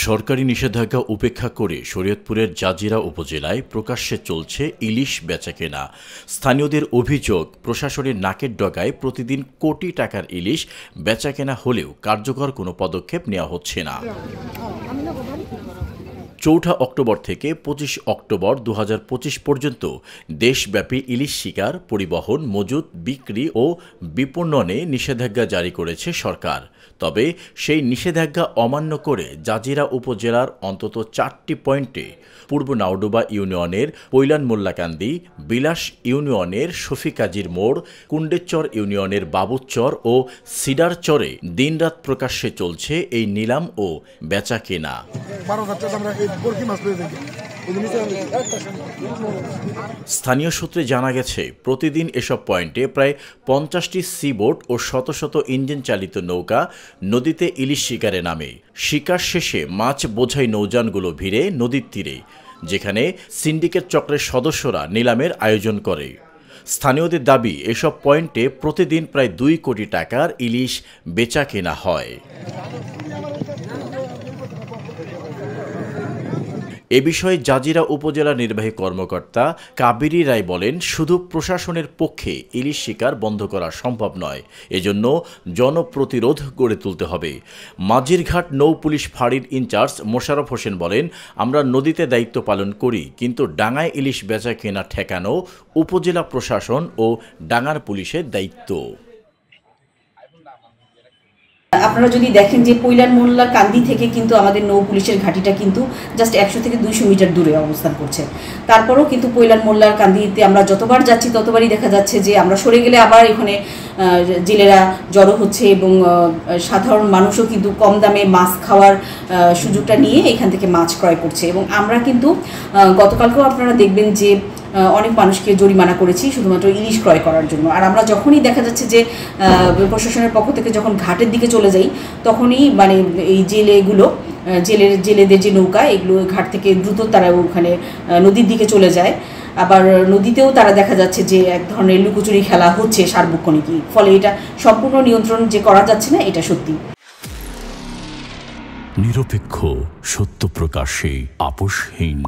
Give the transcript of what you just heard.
সরকারি নিষেধাজ্ঞা উপেক্ষা করে শরীয়তপুরের জাজিরা উপজেলায় প্রকাশ্যে চলছে ইলিশ বেচাকেনা। স্থানীয়দের অভিযোগ, প্রশাসনের নাকের ডগায় প্রতিদিন কোটি টাকার ইলিশ বেচাকেনা হলেও কার্যকর কোনো পদক্ষেপ নেওয়া হচ্ছে না। ৪ অক্টোবর থেকে ২৫ অক্টোবর ২০২৫ পর্যন্ত দেশব্যাপী ইলিশ শিকার, পরিবহন, মজুত, বিক্রি ও বিপণনে নিষেধাজ্ঞা জারি করেছে সরকার। তবে সেই নিষেধাজ্ঞা অমান্য করে জাজিরা উপজেলার অন্তত ৪টি পয়েন্টে পূর্ব নাওডুবা ইউনিয়নের পৈলান মোল্লাকান্দি, বিলাস ইউনিয়নের শফিকাজির মোড়, কুণ্ডেচর ইউনিয়নের বাবুচর ও সিডারচরে দিনরাত প্রকাশ্যে চলছে এই নিলাম ও বেচাকেনা। স্থানীয় সূত্রে জানা গেছে, প্রতিদিন এসব পয়েন্টে প্রায় ৫০টি সিবোট ও শত শত ইঞ্জিন চালিত নৌকা নদীতে ইলিশ শিকারে নামে। শিকার শেষে মাছ বোঝাই নৌযানগুলো ভিড়ে নদীর তীরে, যেখানে সিন্ডিকেট চক্রের সদস্যরা নিলামের আয়োজন করে। স্থানীয়দের দাবি, এসব পয়েন্টে প্রতিদিন প্রায় ২ কোটি টাকার ইলিশ বেচা কেনা হয়। এ বিষয়ে জাজিরা উপজেলা নির্বাহী কর্মকর্তা কাবেরী রায় বলেন, শুধু প্রশাসনের পক্ষে ইলিশ শিকার বন্ধ করা সম্ভব নয়, এজন্য জনপ্রতিরোধ গড়ে তুলতে হবে। মাঝিরঘাট নৌ পুলিশ ফাঁড়ির ইনচার্জ মোশাররফ হোসেন বলেন, আমরা নদীতে দায়িত্ব পালন করি, কিন্তু ডাঙায় ইলিশ বেচা কেনা ঠেকানো উপজেলা প্রশাসন ও ডাঙার পুলিশের দায়িত্ব। আপনারা যদি দেখেন যে পৈলান মোল্লা কান্দি থেকে কিন্তু আমাদের নৌ পুলিশের ঘাঁটিটা কিন্তু জাস্ট ১০০ থেকে ২০০ মিটার দূরে অবস্থান করছে। তারপরেও কিন্তু পৈলান মোল্লার কান্দিতে আমরা যতবার যাচ্ছি ততবারই দেখা যাচ্ছে যে আমরা সরে গেলে আবার এখানে জেলেরা জড়ো হচ্ছে এবং সাধারণ মানুষও কিন্তু কম দামে মাছ খাওয়ার সুযোগটা নিয়ে এখান থেকে মাছ ক্রয় করছে। এবং আমরা কিন্তু গতকালকেও আপনারা দেখবেন যে অনেক মানুষকে জরিমানা করেছি শুধুমাত্র ইলিশ ক্রয় করার জন্য। আর আমরা যখনই দেখা যাচ্ছে যে প্রশাসনের পক্ষ থেকে যখন ঘাটের দিকে চলে যাই, তখনই মানে এই জেলেদের যে নৌকা, এগুলো ঘাট থেকে দ্রুত তারা ওখানে নদীর দিকে চলে যায়। আবার নদীতেও তারা দেখা যাচ্ছে যে এক ধরনের লুকোচুরি খেলা হচ্ছে সার্বক্ষণিকই। ফলে এটা সম্পূর্ণ নিয়ন্ত্রণ যে করা যাচ্ছে না, এটা সত্যি। নিরপেক্ষ, সত্য প্রকাশে আপোষহীন।